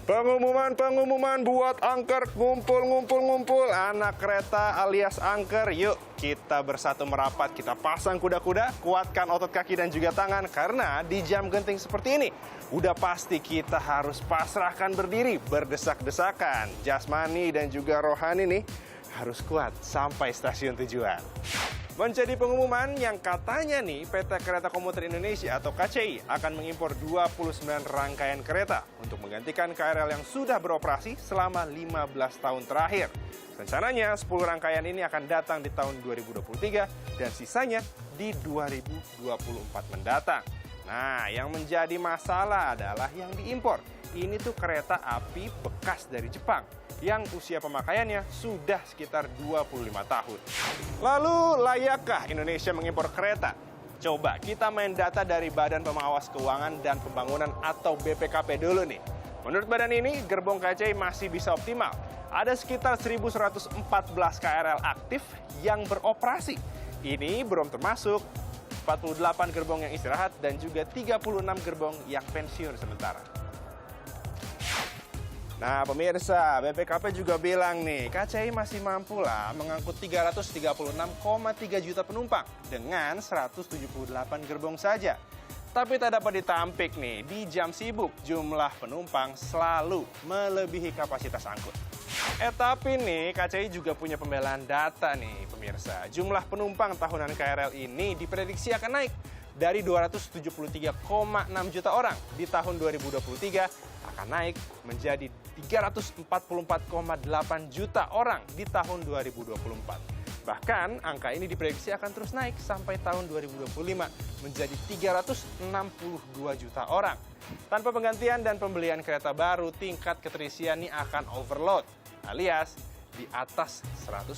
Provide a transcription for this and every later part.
Pengumuman buat angker, ngumpul anak kereta alias angker. Yuk kita bersatu merapat, kita pasang kuda-kuda, kuatkan otot kaki dan juga tangan. Karena di jam genting seperti ini, udah pasti kita harus pasrahkan berdiri, berdesak-desakan. Jasmani dan juga rohani nih harus kuat sampai stasiun tujuan. Menjadi pengumuman yang katanya nih PT Kereta Komuter Indonesia atau KCI akan mengimpor 29 rangkaian kereta untuk menggantikan KRL yang sudah beroperasi selama 15 tahun terakhir. Rencananya 10 rangkaian ini akan datang di tahun 2023 dan sisanya di 2024 mendatang. Nah, yang menjadi masalah adalah yang diimpor. Ini tuh kereta api bekas dari Jepang yang usia pemakaiannya sudah sekitar 25 tahun. Lalu, layakkah Indonesia mengimpor kereta? Coba kita main data dari Badan Pengawas Keuangan dan Pembangunan atau BPKP dulu nih. Menurut badan ini, gerbong KCI masih bisa optimal. Ada sekitar 1.114 KRL aktif yang beroperasi. Ini belum termasuk 48 gerbong yang istirahat dan juga 36 gerbong yang pensiun sementara. Nah pemirsa, BPKP juga bilang nih, KCI masih mampu lah mengangkut 336,3 juta penumpang dengan 178 gerbong saja. Tapi tak dapat ditampik nih, di jam sibuk jumlah penumpang selalu melebihi kapasitas angkut. Tapi nih, KCI juga punya pembelaan data nih pemirsa. Jumlah penumpang tahunan KRL ini diprediksi akan naik dari 273,6 juta orang di tahun 2023 akan naik menjadi 344,8 juta orang di tahun 2024. Bahkan angka ini diprediksi akan terus naik sampai tahun 2025 menjadi 362 juta orang. Tanpa penggantian dan pembelian kereta baru, tingkat keterisian ini akan overload alias di atas 100%.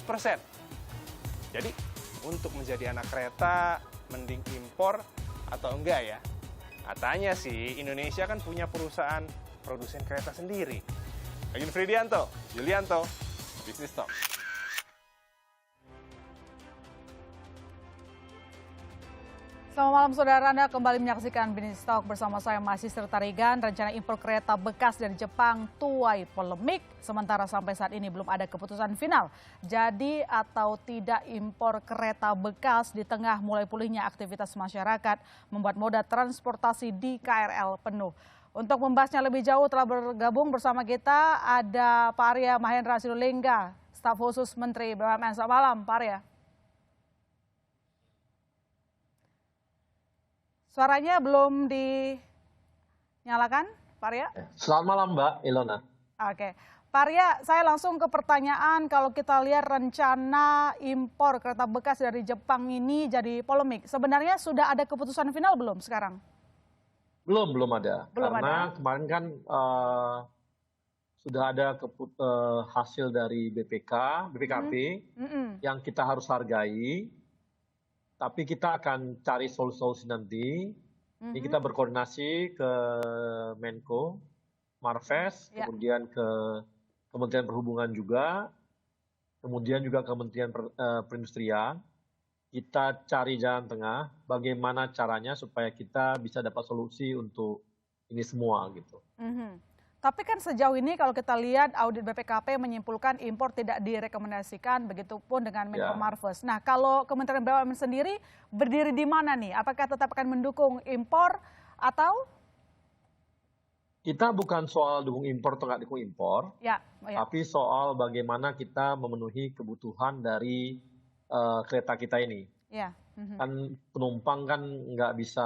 Jadi untuk menjadi anak kereta mending impor atau enggak ya? Katanya sih Indonesia kan punya perusahaan produsen kereta sendiri. Agin Fridianto, Yulianto, Business Talk. Selamat malam saudara, Anda kembali menyaksikan Business Talk bersama saya Mahasiswa Tarigan. Rencana impor kereta bekas dari Jepang tuai polemik, sementara sampai saat ini belum ada keputusan final. Jadi atau tidak impor kereta bekas di tengah mulai pulihnya aktivitas masyarakat membuat moda transportasi di KRL penuh. Untuk membahasnya lebih jauh telah bergabung bersama kita ada Pak Arya Mahendra Sinulinga, staf khusus Menteri BUMN. Selamat malam Pak Arya. Suaranya belum dinyalakan, Pak Arya? Selamat malam, Mbak Ilona. Oke, Pak Arya, saya langsung ke pertanyaan. Kalau kita lihat rencana impor kereta bekas dari Jepang ini jadi polemik. Sebenarnya sudah ada keputusan final belum sekarang? Belum ada. Karena ada. kemarin kan sudah ada hasil dari BPKP yang kita harus hargai. Tapi kita akan cari solusi nanti. Ini kita berkoordinasi ke Menko, Marves, kemudian ke Kementerian Perhubungan juga, kemudian juga Kementerian Perindustrian. Kita cari jalan tengah, bagaimana caranya supaya kita bisa dapat solusi untuk ini semua gitu. Tapi kan sejauh ini kalau kita lihat audit BPKP menyimpulkan impor tidak direkomendasikan, begitupun dengan Menko Marves. Nah kalau Kementerian BUMN sendiri berdiri di mana nih? Apakah tetap akan mendukung impor atau? Kita bukan soal dukung impor atau nggak dukung impor, tapi soal bagaimana kita memenuhi kebutuhan dari kereta kita ini. Kan penumpang kan nggak bisa,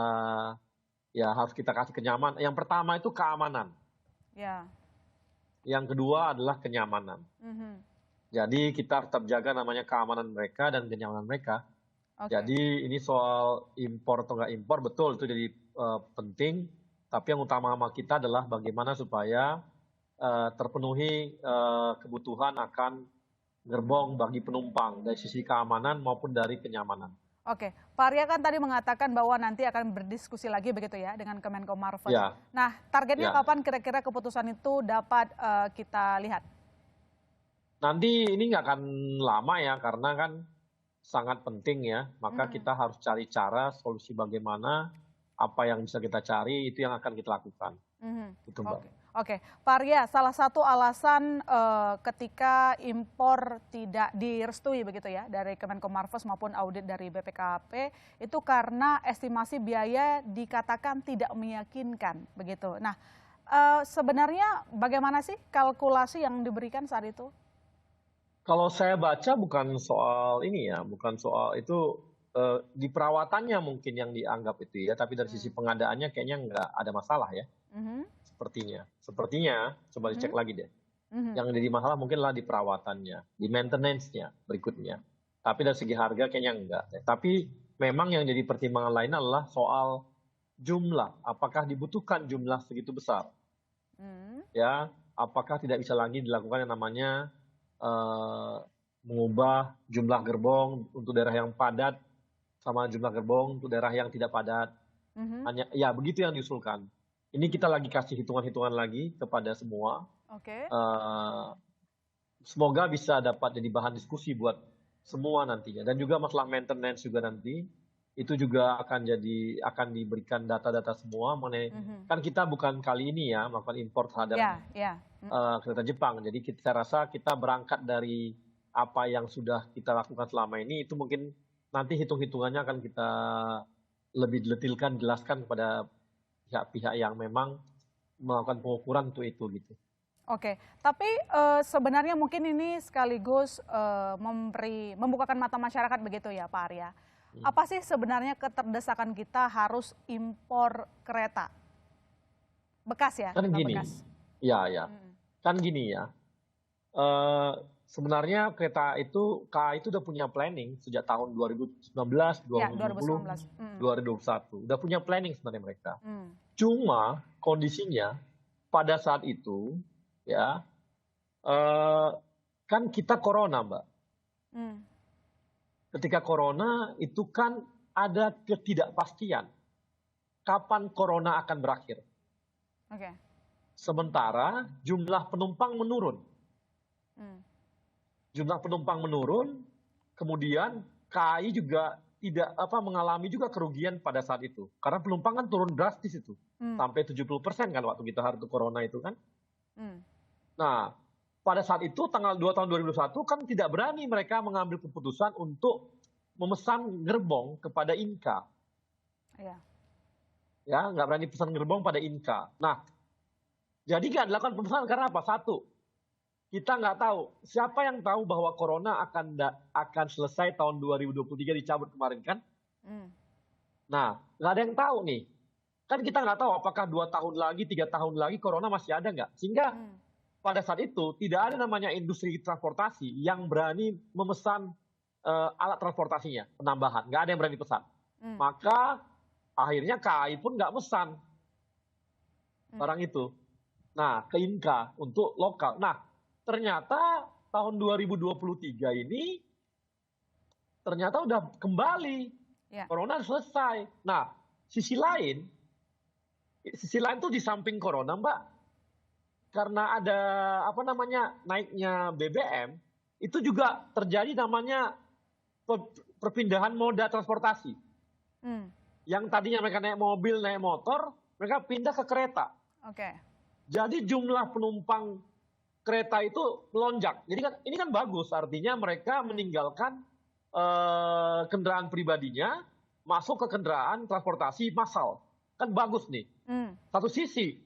ya harus kita kasih kenyamanan. Yang pertama itu keamanan. Yang kedua adalah kenyamanan. Jadi kita tetap jaga namanya keamanan mereka dan kenyamanan mereka. Jadi ini soal impor atau nggak impor, betul itu jadi penting. Tapi yang utama kita adalah bagaimana supaya terpenuhi kebutuhan akan gerbong bagi penumpang dari sisi keamanan maupun dari kenyamanan. Oke, Pak Arya kan tadi mengatakan bahwa nanti akan berdiskusi lagi begitu ya dengan Kemenko Marves. Nah, targetnya kapan kira-kira keputusan itu dapat kita lihat? Nanti ini nggak akan lama ya, karena kan sangat penting ya. Maka kita harus cari cara solusi bagaimana apa yang bisa kita cari itu yang akan kita lakukan. Gitu, Mbak. Oke, Pak Arya, salah satu alasan ketika impor tidak direstui begitu ya dari Kemenkomarves maupun audit dari BPKP itu karena estimasi biaya dikatakan tidak meyakinkan begitu. Nah, sebenarnya bagaimana sih kalkulasi yang diberikan saat itu? Kalau saya baca bukan soal ini ya, bukan soal itu di perawatannya mungkin yang dianggap itu ya, tapi dari sisi pengadaannya kayaknya nggak ada masalah ya. Sepertinya, coba dicek lagi deh. Yang jadi masalah mungkinlah di perawatannya, di maintenance-nya berikutnya. Tapi dari segi harga kayaknya enggak. Tapi memang yang jadi pertimbangan lain adalah soal jumlah. Apakah dibutuhkan jumlah segitu besar? Ya, apakah tidak bisa lagi dilakukan yang namanya mengubah jumlah gerbong untuk daerah yang padat sama jumlah gerbong untuk daerah yang tidak padat? Hanya ya begitu yang diusulkan. Ini kita lagi kasih hitungan-hitungan lagi kepada semua. Semoga bisa dapat jadi bahan diskusi buat semua nantinya. Dan juga masalah maintenance juga nanti itu juga akan diberikan data-data semua mengenai kan kita bukan kali ini ya melakukan impor terhadap kereta Jepang. Jadi saya rasa kita berangkat dari apa yang sudah kita lakukan selama ini itu mungkin nanti hitung-hitungannya akan kita lebih detilkan jelaskan kepada pihak-pihak yang memang melakukan pengukuran untuk itu gitu. Oke, tapi sebenarnya mungkin ini sekaligus membukakan mata masyarakat begitu ya Pak Arya. Apa sih sebenarnya keterdesakan kita harus impor kereta bekas ya? Kan gini, bekas. Ya. Kan gini ya. Sebenarnya kereta itu KAI itu udah punya planning sejak tahun 2019, 2020, 2021. Udah punya planning sebenarnya mereka. Cuma kondisinya pada saat itu ya kan kita corona, Mbak. Ketika corona itu kan ada ketidakpastian kapan corona akan berakhir. Sementara jumlah penumpang menurun. Jumlah penumpang menurun, kemudian KAI juga tidak mengalami juga kerugian pada saat itu. Karena penumpang kan turun drastis itu. Sampai 70% kan waktu kita hari itu corona itu kan. Nah, pada saat itu tanggal 2 tahun 2021 kan tidak berani mereka mengambil keputusan untuk memesan gerbong kepada Inka. Ya, nggak berani pesan gerbong pada Inka. Nah, jadi nggak dilakukan pemesanan karena apa? Satu, kita nggak tahu. Siapa yang tahu bahwa corona akan selesai tahun 2023 dicabut kemarin kan? Nah, nggak ada yang tahu nih. Kan kita nggak tahu apakah 2 tahun lagi, 3 tahun lagi corona masih ada nggak. Sehingga pada saat itu tidak ada namanya industri transportasi yang berani memesan alat transportasinya, penambahan. Nggak ada yang berani pesan. Maka akhirnya KAI pun nggak mesan barang itu. Nah, ke Inka untuk lokal. Nah, ternyata tahun 2023 ini ternyata udah kembali. Corona selesai. Nah, sisi lain tuh di samping corona, Mbak, karena ada naiknya BBM, itu juga terjadi namanya perpindahan moda transportasi. Yang tadinya mereka naik mobil, naik motor, mereka pindah ke kereta. Jadi jumlah penumpang kereta itu melonjak. Jadi kan ini kan bagus, artinya mereka meninggalkan kendaraan pribadinya, masuk ke kendaraan transportasi massal. Kan bagus nih. Satu sisi,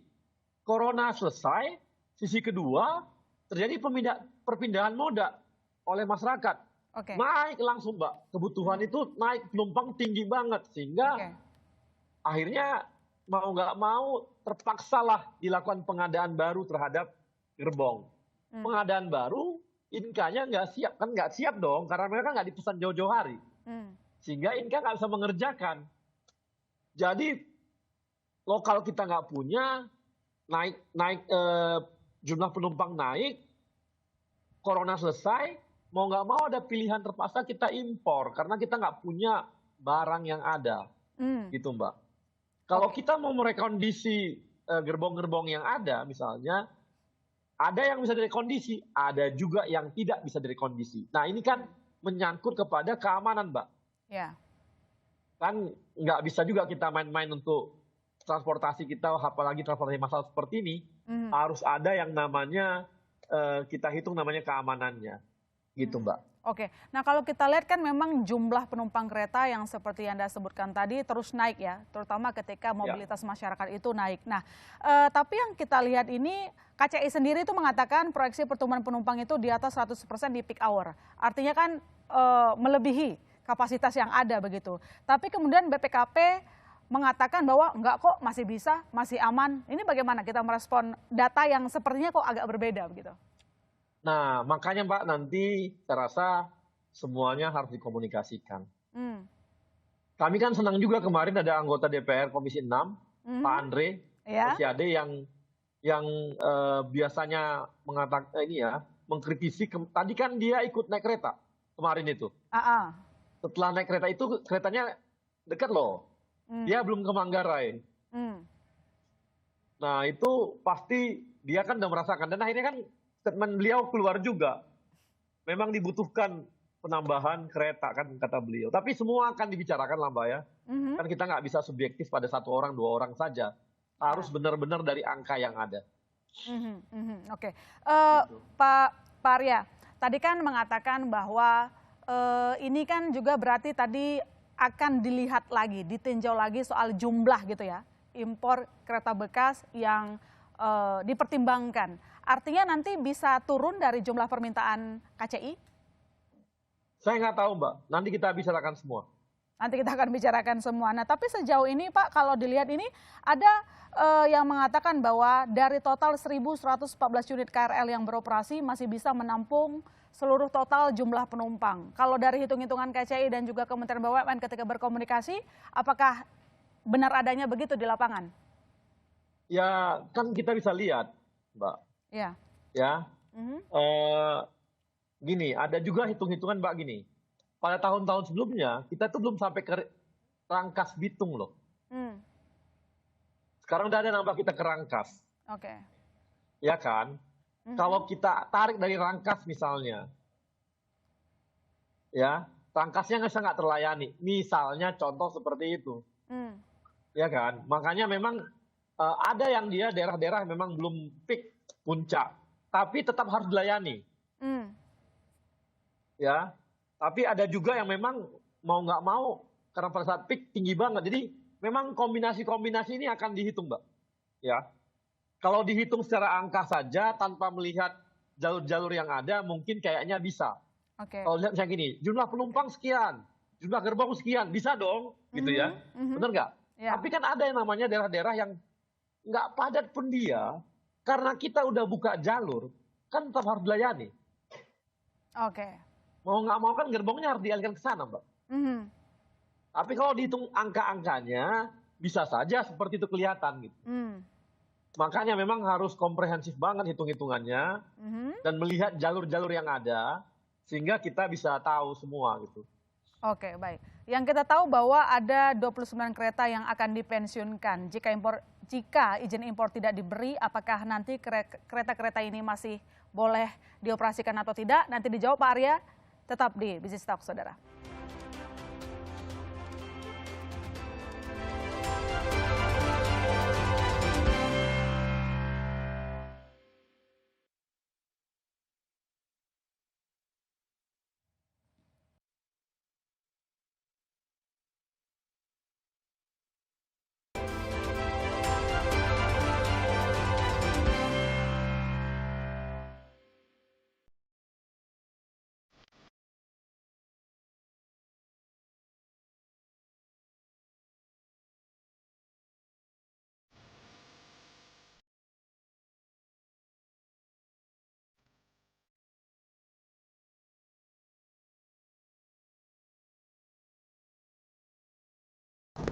corona selesai, sisi kedua, terjadi perpindahan moda oleh masyarakat. Naik langsung, Mbak. Kebutuhan itu naik, penumpang tinggi banget. Sehingga akhirnya mau nggak mau terpaksalah dilakukan pengadaan baru terhadap gerbong. Pengadaan baru, Inka-nya nggak siap. Kan nggak siap dong, karena mereka nggak dipesan jauh-jauh hari. Sehingga Inka nggak bisa mengerjakan. Jadi lokal kita nggak punya, naik jumlah penumpang naik, corona selesai, mau nggak mau ada pilihan terpaksa kita impor karena kita nggak punya barang yang ada, gitu Mbak. Kalau kita mau merekondisi gerbong-gerbong yang ada, misalnya ada yang bisa direkondisi, ada juga yang tidak bisa direkondisi. Nah ini kan menyangkut kepada keamanan, Mbak. Kan nggak bisa juga kita main-main untuk transportasi kita, apalagi transportasi massal seperti ini, harus ada yang namanya, kita hitung namanya keamanannya, gitu Mbak. Oke, nah kalau kita lihat kan memang jumlah penumpang kereta yang seperti yang Anda sebutkan tadi terus naik ya, terutama ketika mobilitas masyarakat itu naik. Nah, tapi yang kita lihat ini KCI sendiri itu mengatakan proyeksi pertumbuhan penumpang itu di atas 100% di peak hour. Artinya kan melebihi kapasitas yang ada begitu. Tapi kemudian BPKP mengatakan bahwa enggak kok, masih bisa, masih aman. Ini bagaimana kita merespon data yang sepertinya kok agak berbeda begitu? Nah, makanya Mbak, nanti saya rasa semuanya harus dikomunikasikan. Kami kan senang juga kemarin ada anggota DPR Komisi 6, Pak Andre Rosiade yang biasanya mengatakan mengkritisi. Tadi kan dia ikut naik kereta kemarin itu. Setelah naik kereta itu, keretanya dekat loh. Dia belum ke Manggarai. Nah, itu pasti dia kan udah merasakan. Dan akhirnya kan statement beliau keluar juga. Memang dibutuhkan penambahan kereta kan kata beliau. Tapi semua akan dibicarakan lah Mbak ya. Kan kita nggak bisa subjektif pada 1 orang, 2 orang saja. Harus benar-benar dari angka yang ada. Oke. Pak Arya, tadi kan mengatakan bahwa ini kan juga berarti tadi akan dilihat lagi, ditinjau lagi soal jumlah gitu ya. Impor kereta bekas yang dipertimbangkan. Artinya nanti bisa turun dari jumlah permintaan KCI? Saya nggak tahu Mbak, nanti kita bicarakan semua. Nanti kita akan bicarakan semua. Nah tapi sejauh ini Pak, kalau dilihat ini ada yang mengatakan bahwa dari total 1.114 unit KRL yang beroperasi masih bisa menampung seluruh total jumlah penumpang. Kalau dari hitung-hitungan KCI dan juga Kementerian BUMN ketika berkomunikasi, apakah benar adanya begitu di lapangan? Ya kan kita bisa lihat Mbak. Ya. Gini, ada juga hitung-hitungan Mbak gini. Pada tahun-tahun sebelumnya kita tuh belum sampai ke Rangkas Bitung loh. Sekarang udah ada nambah kita ke Rangkas. Oke. Ya kan? Kalau kita tarik dari Rangkas misalnya, ya Rangkasnya nggak terlayani. Misalnya contoh seperti itu. Ya kan? Makanya memang ada yang dia daerah-daerah memang belum peak puncak, tapi tetap harus dilayani. Ya, tapi ada juga yang memang mau nggak mau karena pada saat peak tinggi banget. Jadi memang kombinasi-kombinasi ini akan dihitung, Mbak. Ya, kalau dihitung secara angka saja tanpa melihat jalur-jalur yang ada, mungkin kayaknya bisa. Kalau lihat misalnya gini, jumlah penumpang sekian, jumlah gerbong sekian, bisa dong, gitu ya. Benar nggak? Tapi kan ada yang namanya daerah-daerah yang nggak padat pun dia, karena kita udah buka jalur, kan tetap harus dilayani. Mau nggak mau kan gerbongnya harus dialihkan ke sana, Mbak. Tapi kalau dihitung angka-angkanya, bisa saja seperti itu kelihatan gitu. Makanya memang harus komprehensif banget hitung-hitungannya dan melihat jalur-jalur yang ada sehingga kita bisa tahu semua gitu. Oke, baik. Yang kita tahu bahwa ada 29 kereta yang akan dipensiunkan. Jika izin impor tidak diberi, apakah nanti kereta-kereta ini masih boleh dioperasikan atau tidak? Nanti dijawab Pak Arya, tetap di Business Talk, saudara.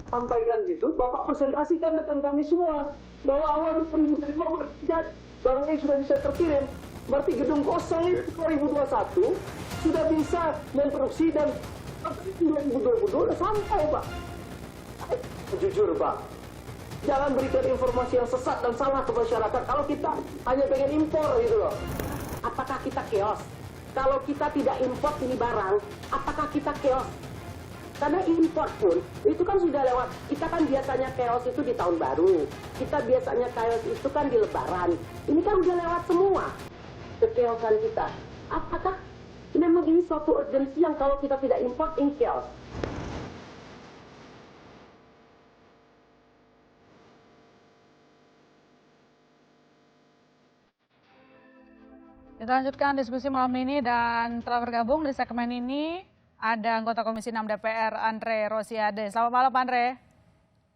Sampaikan gitu, Bapak presentasikan depan kami semua bahwa awal 2015 barangnya sudah bisa terkirim. Berarti gedung kosong itu 2021 sudah bisa memproduksi dan 2022 sudah sampai, Pak. Jujur, Pak, jangan berikan informasi yang sesat dan salah ke masyarakat kalau kita hanya pengen impor gitu loh. Apakah kita chaos? Kalau kita tidak impor ini barang, apakah kita chaos? Karena impor pun, itu kan sudah lewat, kita kan biasanya chaos itu di tahun baru, kita biasanya chaos itu kan di lebaran. Ini kan udah lewat semua, kechaosan kita. Apakah memang ini suatu urgensi yang kalau kita tidak import, ini chaos? Kita lanjutkan diskusi malam ini dan telah bergabung di segmen ini ada anggota Komisi 6 DPR Andre Rosiade. Selamat malam Pak Andre.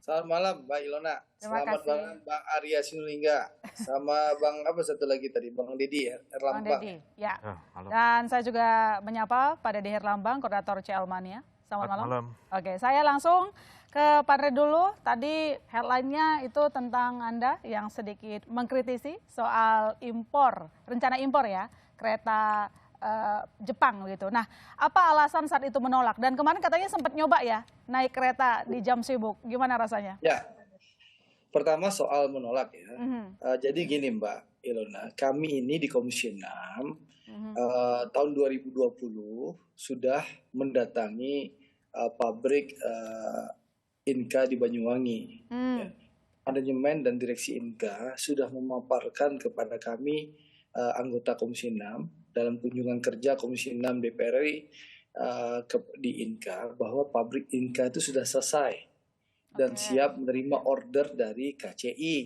Selamat malam Mbak Ilona. Terima Selamat kasih. malam Bang Arya Sinulinga. Sama Bang apa satu lagi tadi, Bang Dedi Bang Herlambang. Dedi. Ya. halo. Dan saya juga menyapa Pak Dedi Herlambang, Koordinator CL Mania. Selamat malam. Oke, saya langsung ke Pak Andre dulu. Tadi headline-nya itu tentang Anda yang sedikit mengkritisi soal impor, rencana impor ya, kereta Jepang gitu. Nah, apa alasan saat itu menolak? Dan kemarin katanya sempat nyoba ya, naik kereta di jam sibuk. Gimana rasanya? Ya, pertama soal menolak ya. Jadi gini Mbak Ilona, kami ini di Komisi 6 tahun 2020 sudah mendatangi pabrik Inka di Banyuwangi. Ya. Manajemen dan direksi Inka sudah memaparkan kepada kami anggota Komisi 6 dalam kunjungan kerja Komisi 6 DPR RI di Inka bahwa pabrik Inka itu sudah selesai dan siap menerima order dari KCI.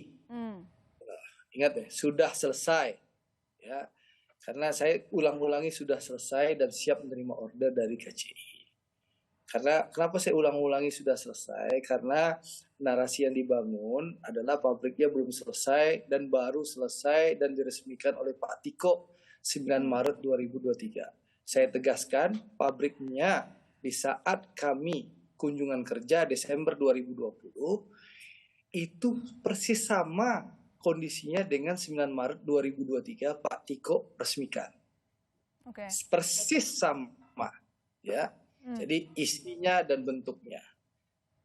Ingat ya, sudah selesai ya. Karena saya ulang-ulangi sudah selesai dan siap menerima order dari KCI. Karena kenapa saya ulang-ulangi sudah selesai? Karena narasi yang dibangun adalah pabriknya belum selesai dan baru selesai dan diresmikan oleh Pak Tiko 9 Maret 2023. Saya tegaskan pabriknya di saat kami kunjungan kerja Desember 2020 itu persis sama kondisinya dengan 9 Maret 2023 Pak Tiko resmikan. Persis sama ya. Jadi isinya dan bentuknya.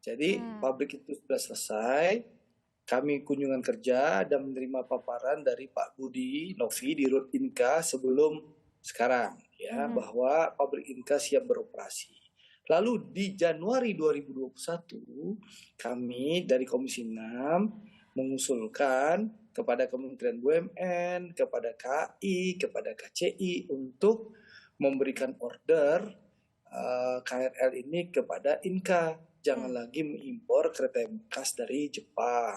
Jadi pabrik itu sudah selesai. Kami kunjungan kerja dan menerima paparan dari Pak Budi Novi di Rut Inka sebelum sekarang ya bahwa pabrik Inka siap beroperasi. Lalu di Januari 2021 kami dari Komisi 6 mengusulkan kepada Kementerian BUMN, kepada KAI, kepada KCI untuk memberikan order KRL ini kepada Inka. Jangan lagi mengimpor kereta bekas dari Jepang.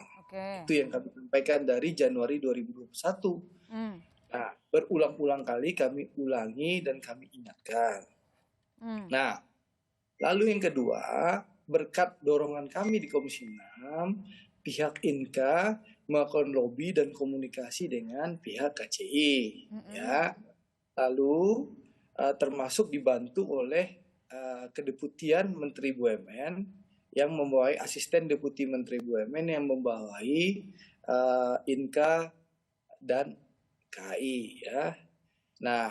Itu yang kami sampaikan dari Januari 2021. Nah, berulang-ulang kali kami ulangi dan kami ingatkan. Nah, lalu yang kedua, berkat dorongan kami di Komisi 6, pihak Inka melakukan lobby dan komunikasi dengan pihak KCI. Ya. Lalu termasuk dibantu oleh Kedeputian Menteri BUMN yang membawahi asisten Deputi Menteri BUMN yang membawahi Inka dan KAI ya. Nah,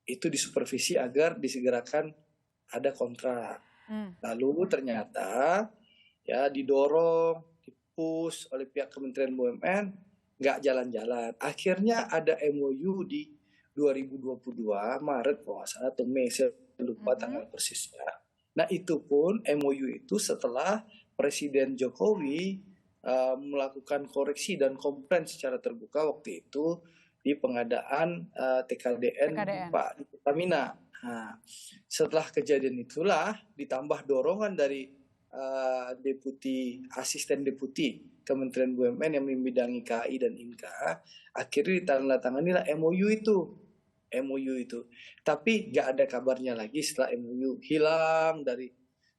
itu disupervisi agar disegerakan ada kontrak. Lalu ternyata ya didorong, dipush oleh pihak Kementerian BUMN nggak jalan-jalan. Akhirnya ada MOU di 2022 Maret kalau nggak salah atau Mei, saya lupa tanggal persisnya. Nah itu pun MOU itu setelah Presiden Jokowi melakukan koreksi dan komplain secara terbuka waktu itu di pengadaan TKDN Pak Pertamina. Nah, setelah kejadian itulah ditambah dorongan dari asisten deputi Kementerian BUMN yang membidangi KAI dan Inka, akhirnya ditandatangani MOU itu. Tapi nggak ada kabarnya lagi setelah MOU hilang dari.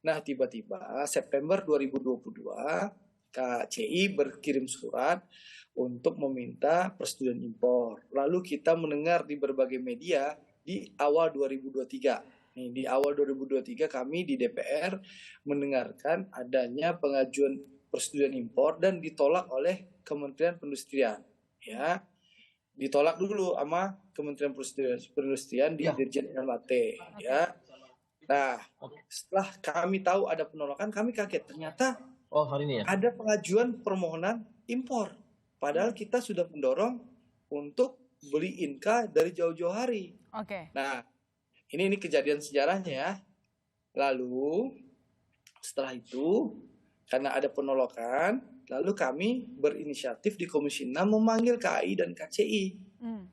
Nah tiba-tiba September 2022 KCI berkirim surat untuk meminta persetujuan impor. Lalu kita mendengar di berbagai media di awal 2023. Nih, di awal 2023 kami di DPR mendengarkan adanya pengajuan persetujuan impor dan ditolak oleh Kementerian Perindustrian. Ya, ditolak dulu sama Kementerian Perindustrian di Dirjen LHT. Ya. Nah, setelah kami tahu ada penolakan, kami kaget. Ternyata hari ini ya? Ada pengajuan permohonan impor. Padahal kita sudah mendorong untuk beli Inka dari jauh-jauh hari. Nah, ini kejadian sejarahnya ya. Lalu Setelah itu, karena ada penolakan, lalu kami berinisiatif di Komisi 6 memanggil KAI dan KCI,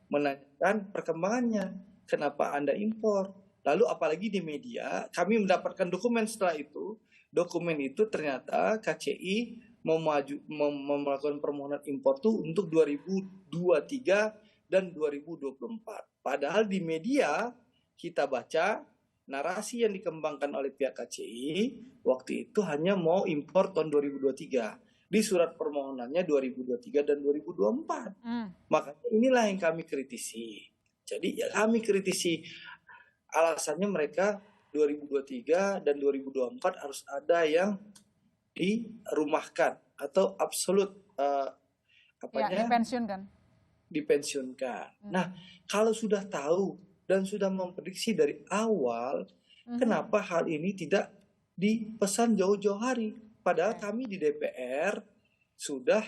menanyakan perkembangannya, kenapa Anda impor. Lalu apalagi di media, kami mendapatkan dokumen setelah itu, dokumen itu ternyata KCI melakukan permohonan impor itu untuk 2023 dan 2024. Padahal di media kita baca narasi yang dikembangkan oleh pihak KCI waktu itu hanya mau impor tahun 2023. Di surat permohonannya 2023 dan 2024. Makanya inilah yang kami kritisi. Jadi ya kami kritisi alasannya mereka 2023 dan 2024 harus ada yang dirumahkan atau absolut dipensiunkan. Nah, kalau sudah tahu dan sudah memprediksi dari awal, kenapa hal ini tidak dipesan jauh-jauh hari? Padahal kami di DPR sudah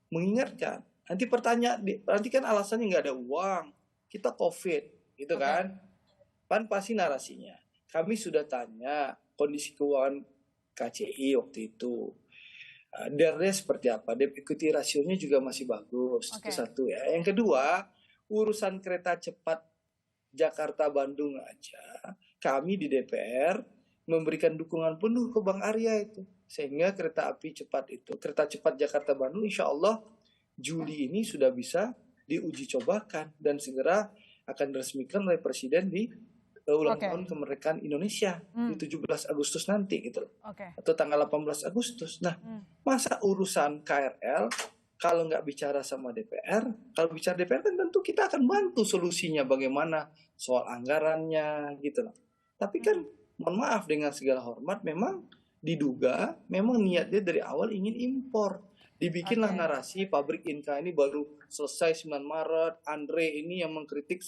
mengingatkan. Nanti kan alasannya nggak ada uang, kita COVID, gitu kan? Pan pasti narasinya. Kami sudah tanya kondisi keuangan KCI waktu itu. DER-nya seperti apa? Debt equity rasionya juga masih bagus. Itu satu ya. Yang kedua, urusan kereta cepat Jakarta-Bandung aja, kami di DPR memberikan dukungan penuh ke Bang Arya itu. Sehingga kereta cepat Jakarta-Bandung insya Allah Juli ini sudah bisa diuji cobakan dan segera akan diresmikan oleh Presiden di ulang tahun kemerdekaan Indonesia di 17 Agustus nanti gitu loh. Atau tanggal 18 Agustus. Nah, masa urusan KRL kalau nggak bicara sama DPR, kalau bicara DPR kan tentu kita akan bantu solusinya bagaimana soal anggarannya gitu loh. Tapi kan mohon maaf dengan segala hormat memang diduga memang niatnya dari awal ingin impor. Dibikinlah narasi pabrik Inka ini baru selesai 9 Maret, Andre ini yang mengkritik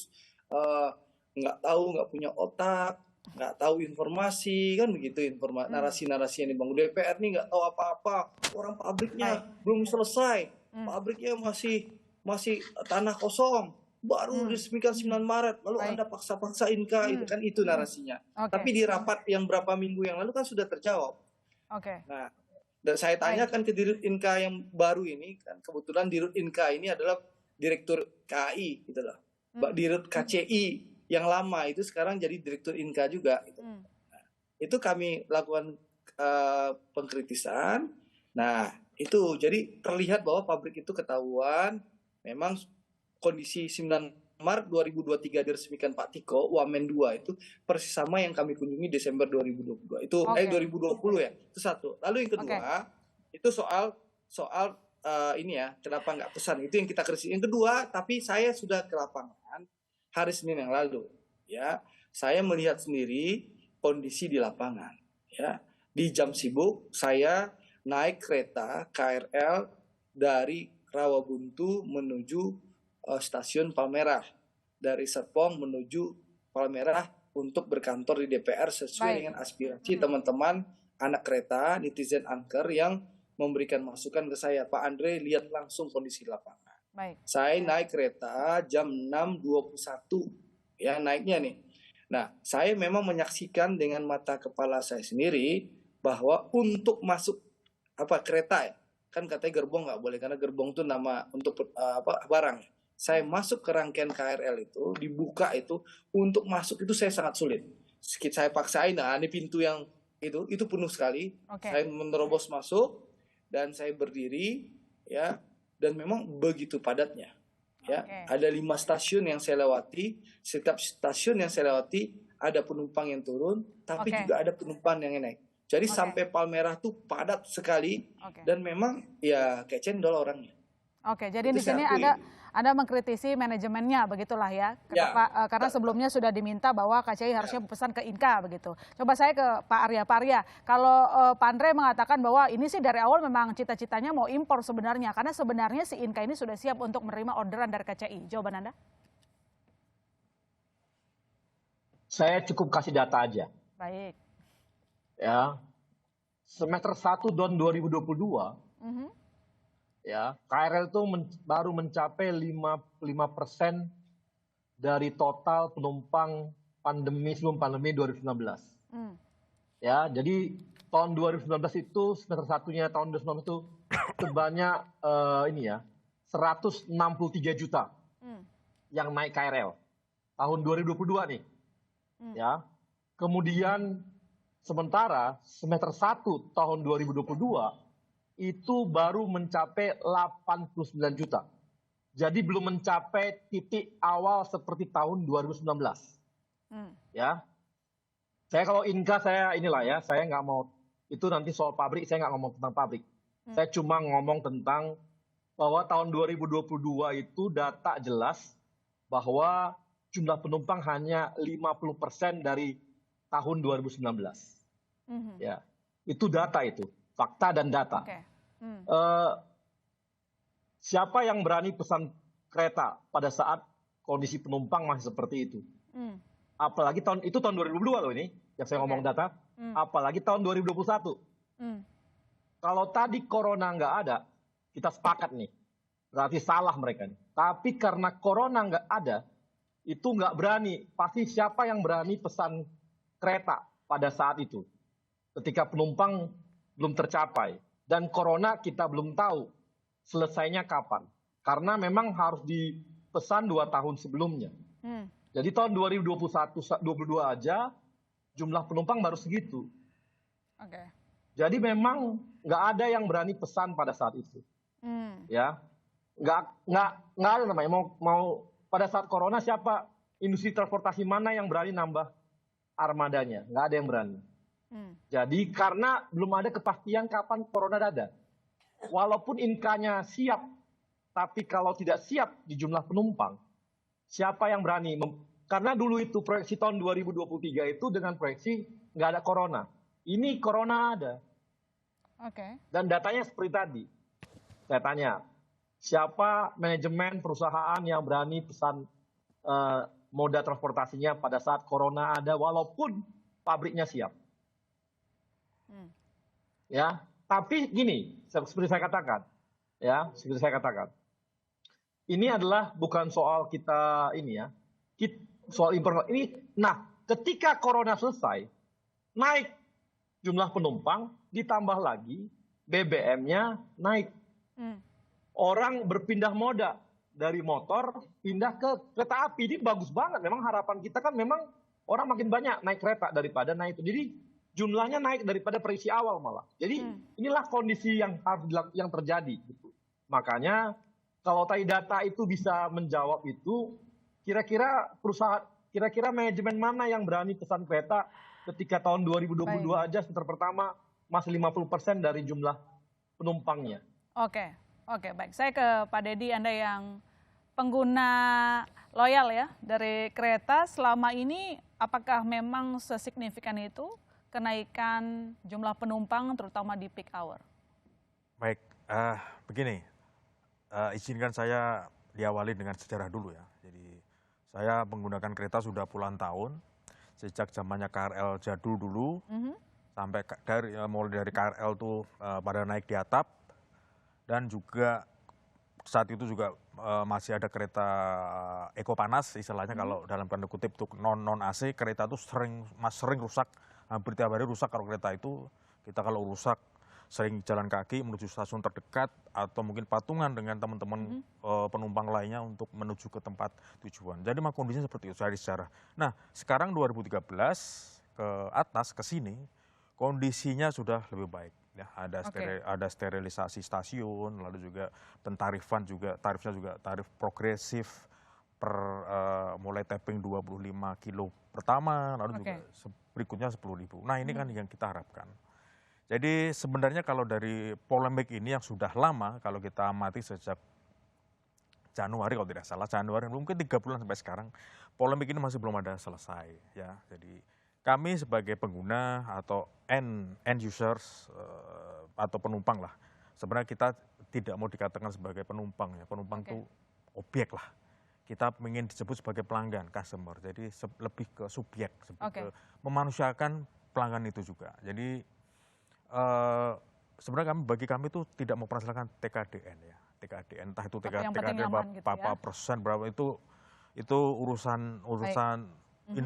nggak tahu, nggak punya otak, nggak tahu informasi, kan begitu narasi-narasi yang dibangun DPR nih nggak tahu apa-apa, orang pabriknya belum selesai, pabriknya masih tanah kosong, baru diresmikan 9 Maret, lalu Anda paksa-paksa Inka, itu narasinya. Tapi di rapat yang berapa minggu yang lalu kan sudah terjawab. Nah, dan saya tanyakan ke Dirut Inka yang baru ini, kan kebetulan Dirut Inka ini adalah Direktur KAI, gitu loh. Dirut KCI yang lama itu sekarang jadi Direktur Inka juga. Gitu. Nah, itu kami lakukan pengkritisan. Nah, itu jadi terlihat bahwa pabrik itu ketahuan memang kondisi 9 Maret 2023 diresmikan Pak Tiko, Wamen 2 itu persis sama yang kami kunjungi Desember 2022. Itu 2020 ya. Itu satu. Lalu yang kedua, itu soal ini ya, kenapa nggak pesan? Itu yang kita kritisi. Yang kedua, tapi saya sudah ke lapangan hari Senin yang lalu, ya, saya melihat sendiri kondisi di lapangan, ya, di jam sibuk saya naik kereta KRL dari Rawabuntu menuju stasiun Palmerah, dari Serpong menuju Palmerah untuk berkantor di DPR sesuai dengan aspirasi teman-teman anak kereta, netizen anchor yang memberikan masukan ke saya, Pak Andre lihat langsung kondisi lapangan. Saya naik kereta jam 6.21 ya naiknya nih. Nah, saya memang menyaksikan dengan mata kepala saya sendiri bahwa untuk masuk kereta ya, kan katanya gerbong nggak boleh karena gerbong itu nama untuk barang. Saya masuk ke rangkaian KRL itu, dibuka itu, untuk masuk itu saya sangat sulit. Saya paksain, nah ini pintu yang itu penuh sekali. Saya menerobos masuk dan saya berdiri ya. Dan memang begitu padatnya, ya. Ada 5 stasiun yang saya lewati. Setiap stasiun yang saya lewati ada penumpang yang turun, tapi juga ada penumpang yang naik. Jadi sampai Palmerah tuh padat sekali dan memang ya kayak cendol orangnya. Jadi itu di sini Anda mengkritisi manajemennya, begitulah ya. Karena sebelumnya sudah diminta bahwa KCI harusnya pesan ke Inka, begitu. Coba saya ke Pak Arya. Pak Arya, kalau Pak Andre mengatakan bahwa ini sih dari awal memang cita-citanya mau impor sebenarnya, karena sebenarnya si Inka ini sudah siap untuk menerima orderan dari KCI. Jawaban Anda? Saya cukup kasih data aja. Baik. Ya, semester 1 tahun 2022, ya, KRL itu baru mencapai 5% dari total penumpang sebelum pandemi 2019. Ya, jadi tahun 2019 itu semester satunya tahun 2019 itu sebanyak 163 juta yang naik KRL. Tahun 2022 nih. Ya. Kemudian sementara semester 1 tahun 2022 itu baru mencapai 89 juta. Jadi belum mencapai titik awal seperti tahun 2019. Ya. Saya kalau Inka saya nggak mau, itu nanti soal pabrik saya nggak ngomong tentang pabrik. Saya cuma ngomong tentang bahwa tahun 2022 itu data jelas bahwa jumlah penumpang hanya 50% dari tahun 2019. Ya, itu data itu, fakta dan data. Siapa yang berani pesan kereta pada saat kondisi penumpang masih seperti itu? Apalagi tahun 2022 loh ini, yang saya ngomong data. Apalagi tahun 2021. Kalau tadi corona nggak ada, kita sepakat nih, berarti salah mereka nih. Tapi karena corona nggak ada, itu nggak berani. Pasti siapa yang berani pesan kereta pada saat itu, ketika penumpang belum tercapai. Dan corona kita belum tahu selesainya kapan. Karena memang harus dipesan 2 tahun sebelumnya. Jadi tahun 2021-2022 aja jumlah penumpang baru segitu. Jadi memang nggak ada yang berani pesan pada saat itu. Ya, nggak ada namanya. Mau pada saat corona siapa industri transportasi mana yang berani nambah armadanya? Nggak ada yang berani. Jadi karena belum ada kepastian kapan corona ada. Walaupun Inkanya siap, tapi kalau tidak siap di jumlah penumpang, siapa yang berani? Karena dulu itu proyeksi tahun 2023 itu dengan proyeksi nggak ada corona. Ini corona ada. Dan datanya seperti tadi. Saya tanya, siapa manajemen perusahaan yang berani pesan moda transportasinya pada saat corona ada walaupun pabriknya siap? Ya, tapi gini, seperti saya katakan, ini adalah bukan soal kita soal impor ini. Nah, ketika corona selesai, naik jumlah penumpang, ditambah lagi BBM-nya naik. Orang berpindah moda dari motor pindah ke kereta api. Ini bagus banget. Memang harapan kita kan memang orang makin banyak naik kereta daripada naik itu. Jadi jumlahnya naik daripada prediksi awal malah. Jadi inilah kondisi yang terjadi. Gitu. Makanya kalau tadi data itu bisa menjawab itu, kira-kira manajemen mana yang berani pesan kereta ketika tahun 2022 aja semester pertama masih 50% dari jumlah penumpangnya. Oke, baik. Saya ke Pak Dedi, Anda yang pengguna loyal ya dari kereta selama ini, apakah memang sesignifikan itu kenaikan jumlah penumpang terutama di peak hour? Baik, begini, izinkan saya diawali dengan sejarah dulu ya. Jadi saya menggunakan kereta sudah puluhan tahun, sejak zamannya KRL jadul dulu, sampai mulai dari KRL tuh pada naik di atap, dan juga saat itu juga masih ada kereta Eko Panas, istilahnya kalau dalam tanda kutip tuh non AC, kereta itu sering rusak, hampir tiap hari rusak. Kalau kereta itu kita kalau rusak sering jalan kaki menuju stasiun terdekat atau mungkin patungan dengan teman-teman penumpang lainnya untuk menuju ke tempat tujuan. Jadi memang kondisinya seperti itu dari sejarah. Nah, sekarang 2013 ke atas ke sini kondisinya sudah lebih baik. Ya, ada sterilisasi stasiun, lalu juga pentarifan juga, tarifnya juga tarif progresif mulai tapping 25 kilo pertama, lalu juga berikutnya 10.000. Nah, ini kan yang kita harapkan. Jadi sebenarnya kalau dari polemik ini yang sudah lama, kalau kita amati sejak Januari kalau tidak salah, Januari mungkin 3 bulan sampai sekarang, polemik ini masih belum ada selesai. Ya, jadi kami sebagai pengguna atau end users atau penumpang lah, sebenarnya kita tidak mau dikatakan sebagai penumpang ya, penumpang itu objek lah. Kita ingin disebut sebagai pelanggan, customer, jadi lebih ke subjek, ke memanusiakan pelanggan itu juga. Jadi sebenarnya bagi kami itu tidak mempermasalahkan TKDN ya, TKDN entah itu TKDN berapa persen berapa itu urusan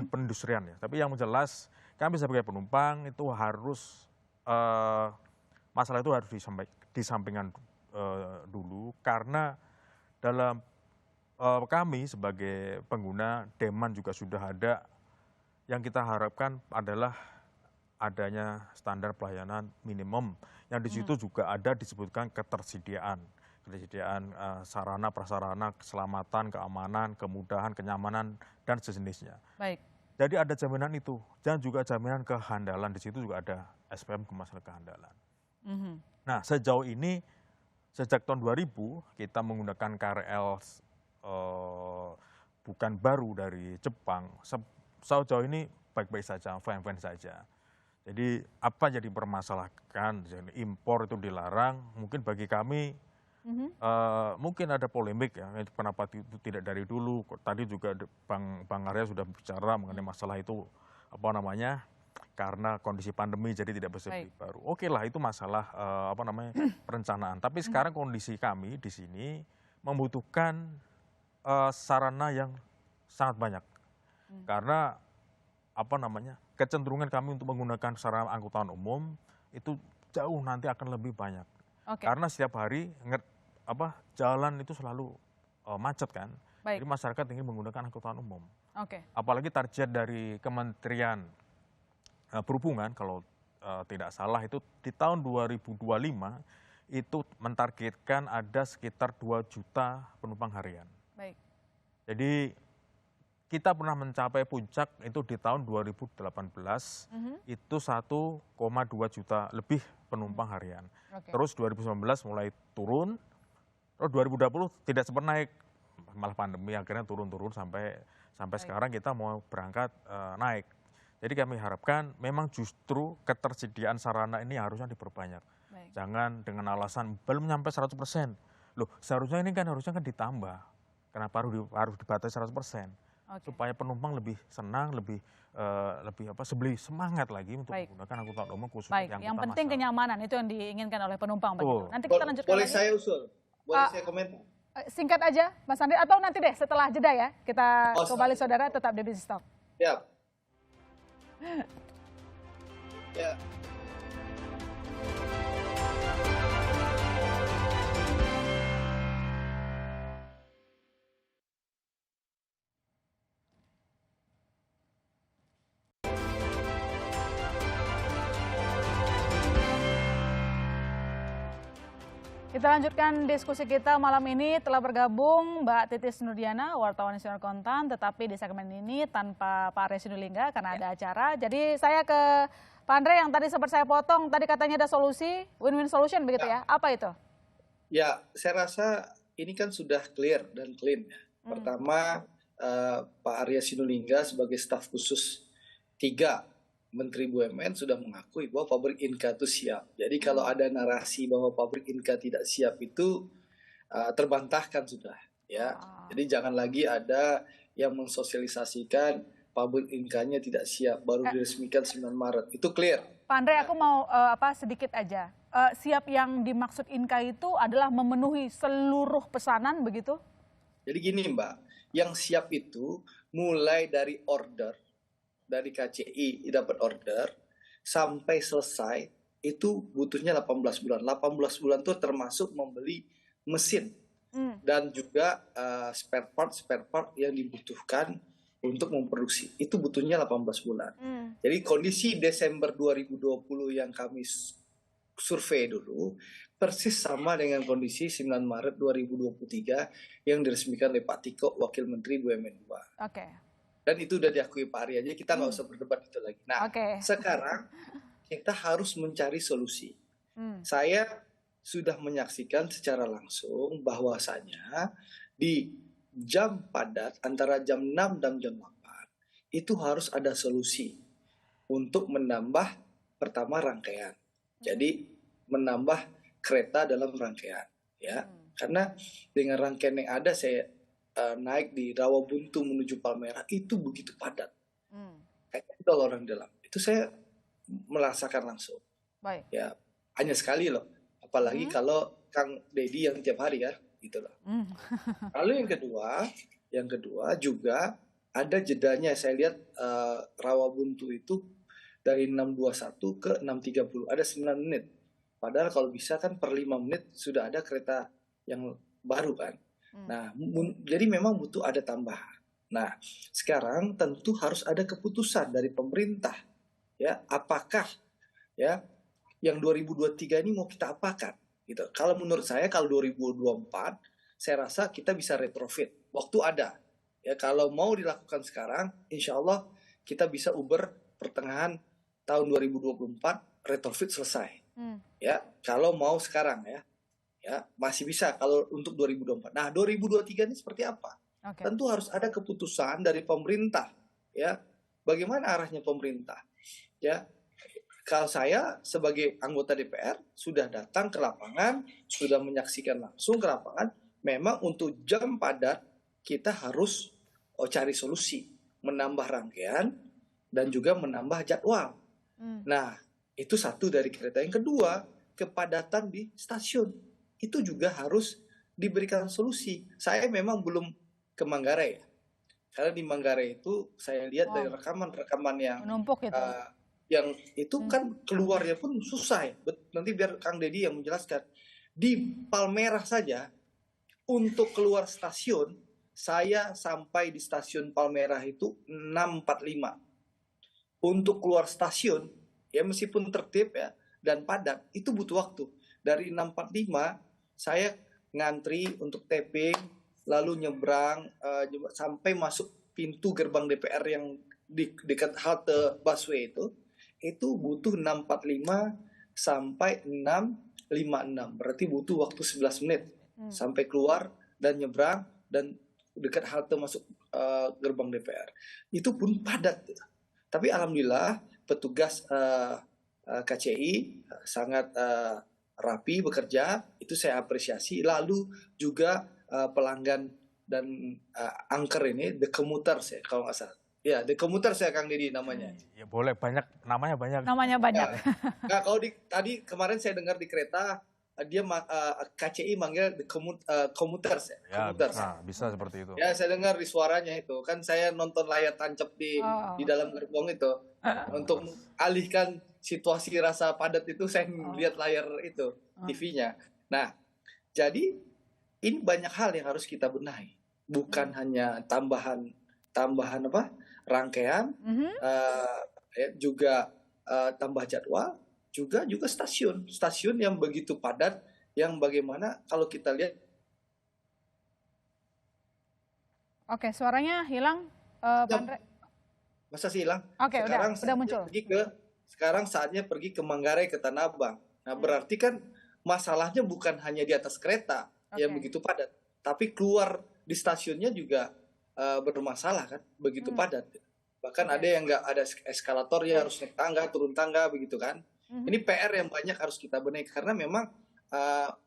perindustrian ya. Tapi yang jelas kami sebagai penumpang itu harus masalah itu harus disampingkan dulu, karena dalam kami sebagai pengguna demand juga sudah ada. Yang kita harapkan adalah adanya standar pelayanan minimum, yang di situ juga ada disebutkan ketersediaan sarana prasarana, keselamatan, keamanan, kemudahan, kenyamanan, dan sejenisnya. Baik. Jadi ada jaminan itu, dan juga jaminan kehandalan, di situ juga ada SPM masalah kehandalan. Nah, sejauh ini sejak tahun 2000 kita menggunakan KRL bukan baru dari Jepang. Sejauh ini baik-baik saja, fine-fine saja. Jadi apa jadi permasalahan, jadi impor itu dilarang, mungkin bagi kami mungkin ada polemik ya, kenapa itu tidak dari dulu. Tadi juga Bang Arya sudah bicara mengenai masalah itu, karena kondisi pandemi jadi tidak bisa beli baru. Oke lah, itu masalah perencanaan. Tapi sekarang kondisi kami di sini membutuhkan sarana yang sangat banyak. Karena kecenderungan kami untuk menggunakan sarana angkutan umum itu jauh nanti akan lebih banyak. Karena setiap hari jalan itu selalu macet kan. Jadi masyarakat ingin menggunakan angkutan umum. Apalagi target dari Kementerian Perhubungan kalau tidak salah itu di tahun 2025 itu mentargetkan ada sekitar 2 juta penumpang harian. Jadi kita pernah mencapai puncak itu di tahun 2018 itu 1,2 juta lebih penumpang harian. Terus 2019 mulai turun, terus 2020 tidak sempat naik, malah pandemi akhirnya turun-turun sampai sekarang kita mau berangkat naik. Jadi kami harapkan memang justru ketersediaan sarana ini harusnya diperbanyak. Jangan dengan alasan belum sampai 100%. Loh, seharusnya ini kan harusnya ditambah. Kenapa harus dibatasi 100%? Supaya penumpang lebih senang, lebih semangat lagi untuk menggunakan angkutan umum khususnya yang penting kenyamanan itu yang diinginkan oleh penumpang. Nanti kita lanjutkan boleh lagi. Saya usul, boleh saya komentar. Singkat aja, Mas Andri, atau nanti deh setelah jeda ya kita kembali saudara tetap di Business Talk. Ya. Ya. Kita lanjutkan diskusi kita malam ini. Telah bergabung Mbak Titis Nurdiana, wartawan Sinar Kontan, tetapi di segmen ini tanpa Pak Arya Sinulinga karena ada acara. Jadi saya ke Pak Andre yang tadi sempat saya potong, tadi katanya ada solusi, win-win solution begitu ya. Apa itu? Ya, saya rasa ini kan sudah clear dan clean. Pertama, Pak Arya Sinulinga sebagai staf khusus 3 Menteri BUMN sudah mengakui bahwa pabrik Inka itu siap. Jadi kalau ada narasi bahwa pabrik Inka tidak siap itu terbantahkan sudah. Ya, jadi jangan lagi ada yang mensosialisasikan pabrik Inkanya tidak siap, baru diresmikan 9 Maret. Itu clear. Pak Andre, aku mau sedikit aja. Siap yang dimaksud Inka itu adalah memenuhi seluruh pesanan begitu? Jadi gini Mbak, yang siap itu mulai dari order, dari KCI dapat order sampai selesai itu butuhnya 18 bulan. 18 bulan itu termasuk membeli mesin dan juga spare part yang dibutuhkan untuk memproduksi. Itu butuhnya 18 bulan. Jadi kondisi Desember 2020 yang kami survei dulu persis sama dengan kondisi 9 Maret 2023 yang diresmikan oleh Pak Tiko, Wakil Menteri BUMN 2. Dan itu udah diakui Pak Arya, jadi kita nggak usah berdebat itu lagi. Nah, sekarang kita harus mencari solusi. Saya sudah menyaksikan secara langsung bahwasanya di jam padat antara jam 6 dan jam 8 itu harus ada solusi untuk menambah pertama rangkaian. Jadi menambah kereta dalam rangkaian, ya. Karena dengan rangkaian yang ada saya naik di Rawabuntu menuju Palmerah itu begitu padat. Kayak itu orang dalam. Itu saya merasakan langsung. Ya, hanya sekali loh. Apalagi kalau Kang Deddy yang tiap hari ya, gitu loh. Lalu yang kedua juga ada jedanya. Saya lihat Rawabuntu itu dari 6.21 ke 6.30, ada 9 menit. Padahal kalau bisa kan per 5 menit sudah ada kereta yang baru kan. Nah, jadi memang butuh ada tambahan. Nah, sekarang tentu harus ada keputusan dari pemerintah, ya, apakah ya yang 2023 ini mau kita apakan gitu. Kalau menurut saya kalau 2024 saya rasa kita bisa retrofit. Waktu ada. Ya, kalau mau dilakukan sekarang, insya Allah kita bisa Uber pertengahan tahun 2024 retrofit selesai. Ya, kalau mau sekarang ya masih bisa kalau untuk 2024. Nah, 2023 ini seperti apa? Okay. Tentu harus ada keputusan dari pemerintah. Ya, bagaimana arahnya pemerintah? Ya, kalau saya sebagai anggota DPR sudah datang ke lapangan, sudah menyaksikan langsung ke lapangan. Memang untuk jam padat kita harus cari solusi, menambah rangkaian dan juga menambah jadwal. Nah, itu satu dari kereta. Yang kedua, kepadatan di stasiun itu juga harus diberikan solusi. Saya memang belum ke Manggarai ya, karena di Manggarai itu saya lihat dari rekaman-rekaman yang menumpuk itu. Yang itu kan keluarnya pun susah ya. Nanti biar Kang Deddy yang menjelaskan. Di Palmerah saja untuk keluar stasiun, saya sampai di stasiun Palmerah itu 6.45. Untuk keluar stasiun, ya meskipun tertib ya dan padat, itu butuh waktu. Dari 6.45 saya ngantri untuk tapping, lalu nyebrang sampai masuk pintu gerbang DPR yang di dekat halte busway itu butuh 6.45 sampai 6.56. Berarti butuh waktu 11 menit sampai keluar dan nyebrang dan dekat halte masuk gerbang DPR. Itu pun padat. Tapi alhamdulillah petugas KCI sangat rapi bekerja, itu saya apresiasi. Lalu juga pelanggan dan angker ini, The Commuters ya kalau nggak salah. Ya, The Commuters ya Kang Deddy namanya. Ya boleh, namanya banyak. Namanya banyak. Ya. Nah, kalau tadi kemarin saya dengar di kereta, dia KCI manggil The Commuters ya. Commuters. Nah, bisa seperti itu. Ya, saya dengar di suaranya itu. Kan saya nonton layar tancap di dalam gerbong itu. Untuk alihkan situasi rasa padat itu, saya lihat layar itu, TV-nya. Nah, jadi ini banyak hal yang harus kita benahi. Bukan hanya tambahan rangkaian, juga tambah jadwal, juga stasiun yang begitu padat, yang bagaimana kalau kita lihat. Oke, suaranya hilang, Pak Andre. Masa sih hilang? Oke, udah muncul. Sekarang saatnya pergi ke Manggarai, ke Tanah Abang. Nah, berarti kan masalahnya bukan hanya di atas kereta yang begitu padat, tapi keluar di stasiunnya juga bermasalah kan, begitu padat. Bahkan ada yang nggak ada eskalator, ya harus naik tangga, turun tangga, begitu kan. Ini PR yang banyak harus kita benahi, karena memang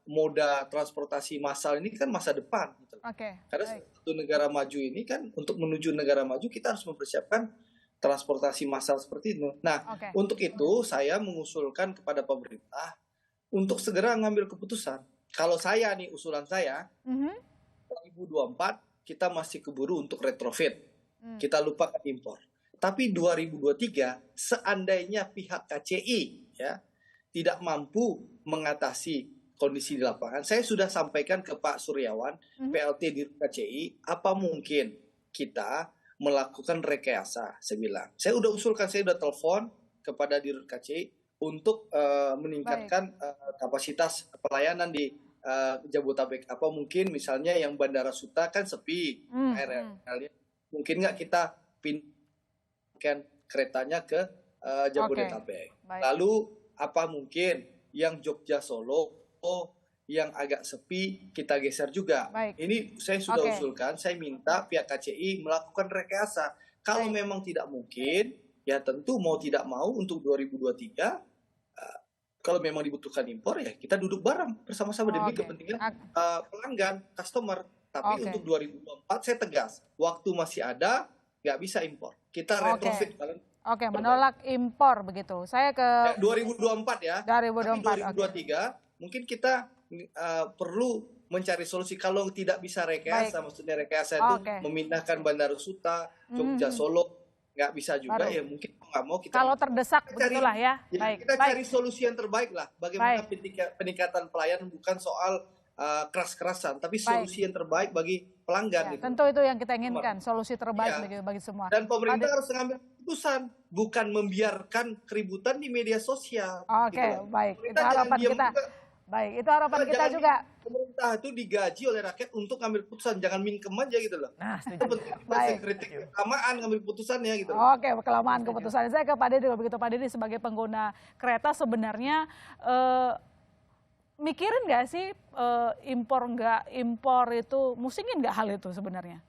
moda transportasi massal ini kan masa depan. Gitu. Karena satu negara maju ini kan, untuk menuju negara maju kita harus mempersiapkan transportasi massal seperti itu. Nah, untuk itu saya mengusulkan kepada pemerintah untuk segera mengambil keputusan. Kalau saya nih, usulan saya, 2024 kita masih keburu untuk retrofit. Kita lupakan impor. Tapi 2023 seandainya pihak KCI ya tidak mampu mengatasi kondisi di lapangan, saya sudah sampaikan ke Pak Suryawan, PLT di KCI, apa mungkin kita melakukan rekayasa. Saya bilang, saya udah usulkan, saya udah telepon kepada Dirut KCI untuk meningkatkan kapasitas pelayanan di Jabodetabek. Apa mungkin misalnya yang Bandara Suta kan sepi, mungkin nggak kita pindahkan keretanya ke Jabodetabek. Lalu apa mungkin yang Jogja Solo yang agak sepi kita geser juga. Ini saya sudah usulkan, saya minta pihak KCI melakukan rekayasa. Kalau memang tidak mungkin, ya tentu mau tidak mau untuk 2023, kalau memang dibutuhkan impor, ya kita duduk bareng bersama-sama demi kepentingan pelanggan, customer. Tapi untuk 2024 saya tegas, waktu masih ada, nggak bisa impor. Kita retrofit. Menolak impor begitu. Saya ke 2024 ya. 2024. Tapi 2023 mungkin kita perlu mencari solusi. Kalau tidak bisa rekayasa, maksudnya rekayasa itu memindahkan Bandara Suta, Jogja Solo, nggak bisa juga, ya mungkin nggak mau kita kalau terdesak begitulah ya. Baik. Kita cari solusi yang terbaik lah. Bagaimana peningkatan pelayanan bukan soal keras-kerasan, tapi solusi yang terbaik bagi pelanggan. Ya, gitu. Tentu itu yang kita inginkan, solusi terbaik bagi semua. Dan pemerintah harus mengambil keputusan, bukan membiarkan keributan di media sosial. Oke, gitu. baik. Itu harapan kita. Baik, itu harapan kita juga. Pemerintah itu digaji oleh rakyat untuk ngambil keputusan, jangan mingkem aja gitu loh. Nah, itu penting. Baik. Kritik kelamaan ngambil keputusannya gitu. Oke, kelamaan keputusan. Saya ke Pak Dedy, begitu Pak Dedy sebagai pengguna kereta sebenarnya mikirin nggak sih impor nggak impor itu, musingin nggak hal itu sebenarnya?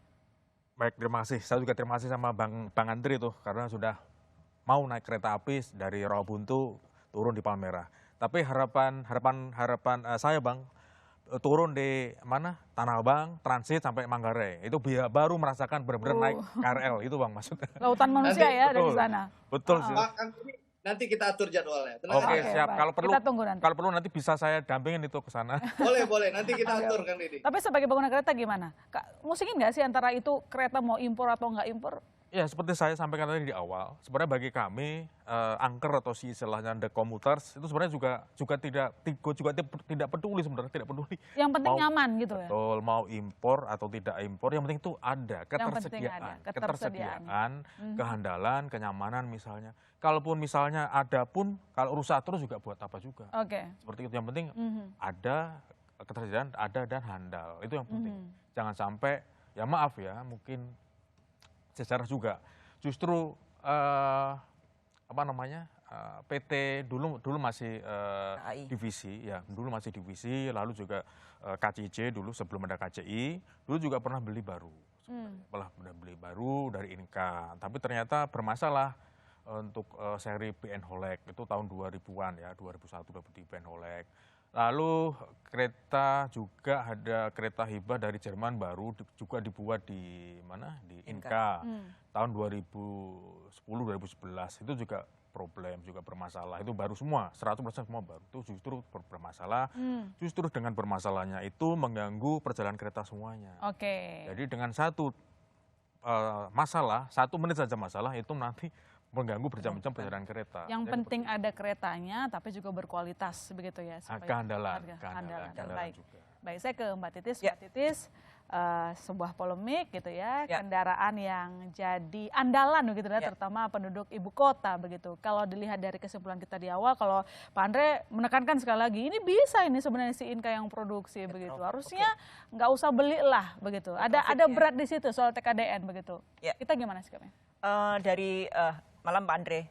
Baik, terima kasih. Saya juga terima kasih sama Bang Andri tuh karena sudah mau naik kereta api dari Rawabuntu turun di Palmerah. Tapi harapan saya Bang turun di mana Tanah Abang, transit sampai Manggarai. Itu baru merasakan benar-benar naik KRL itu Bang maksudnya. Lautan manusia ya dari sana. Betul sih. Nanti kita atur jadwalnya. Oke, siap. Baik. Kalau perlu, kita tunggu nanti. Kalau perlu nanti bisa saya dampingin itu ke sana. Boleh. Nanti kita atur Kang Dedy. Tapi sebagai pengguna kereta gimana? Musingin nggak sih antara itu kereta mau impor atau nggak impor? Ya, seperti saya sampaikan tadi di awal, sebenarnya bagi kami angker atau si istilahnya the commuters itu sebenarnya juga tidak peduli sebenarnya, tidak peduli. Yang penting nyaman gitu ya. Betul, mau impor atau tidak impor, yang penting itu ada ketersediaan, kehandalan, kenyamanan misalnya. Kalaupun misalnya ada pun kalau rusak terus juga buat apa juga. Oke. Seperti itu, yang penting ada ketersediaan, ada dan handal. Itu yang penting. Jangan sampai ya maaf ya, mungkin sejarah juga justru PT dulu masih divisi ya, dulu masih divisi, lalu juga KCIC dulu sebelum ada KCI dulu juga pernah beli baru dari Inka, tapi ternyata bermasalah untuk seri PN Holek itu tahun 2000-an ya, 2001 di PN Holek. Lalu kereta juga ada kereta hibah dari Jerman baru juga dibuat di mana? Di Inka. Tahun 2010-2011 itu juga problem, juga bermasalah. Itu baru semua, 100% semua baru. Itu justru bermasalah. Justru dengan bermasalahnya itu mengganggu perjalanan kereta semuanya. Oke. Jadi dengan satu masalah, 1 menit saja masalah itu nanti mengganggu berjam-jam perjalanan kereta. Yang penting ada keretanya, tapi juga berkualitas begitu ya. Kehandalan. Baik. Baik, saya ke Mbak Titis. Mbak Titis, sebuah polemik gitu ya, kendaraan yang jadi andalan begitu ya, terutama penduduk ibu kota begitu. Kalau dilihat dari kesimpulan kita di awal, kalau Pak Andre menekankan sekali lagi, ini bisa ini sebenarnya si Inka yang produksi begitu. Harusnya nggak usah beli lah begitu. Ada berat di situ soal TKDN begitu. Kita gimana sikapnya? Dari malam Pak Andre.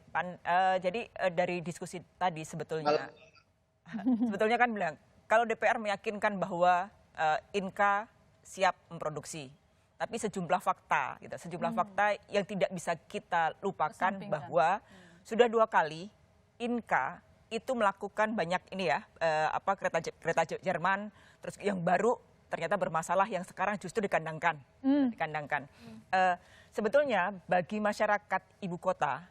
Jadi dari diskusi tadi sebetulnya kan bilang kalau DPR meyakinkan bahwa Inka siap memproduksi, tapi sejumlah fakta yang tidak bisa kita lupakan bahwa sudah 2 kali Inka itu melakukan banyak ini ya kereta Jerman, terus yang baru ternyata bermasalah yang sekarang justru dikandangkan. Sebetulnya bagi masyarakat ibu kota,